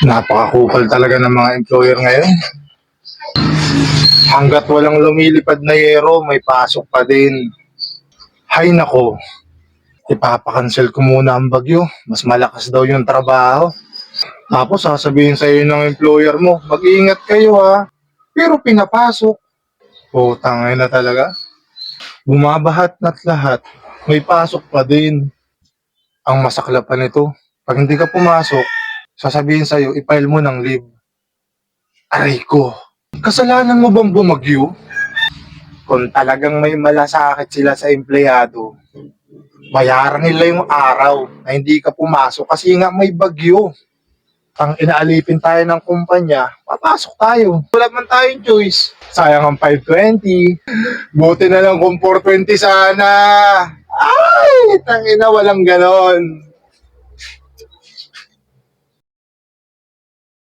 Napakakupal talaga ng mga employer ngayon. Hanggat walang lumilipad na yero, may pasok pa din. Hay nako, ipapakancel ko muna ang bagyo. Mas malakas daw yung trabaho. Tapos sasabihin sa'yo ng employer mo, mag-iingat kayo ha. Pero pinapasok. Putang ina talaga. Bumabahat na't lahat. May pasok pa din. Ang masakla pa nito, pag hindi ka pumasok, sasabihin sa'yo, i-file mo ng leave. Aray ko. Kasalanan mo bang bumagyo? Kung talagang may malasakit sila sa empleyado, bayaran nila yung araw na hindi ka pumasok kasi nga may bagyo. Ang inaalipin tayo ng kumpanya, papasok tayo. Wala man tayong choice. Sayang ang 520. Buti na lang kung 420 sana. Ay, tangina, walang ganon.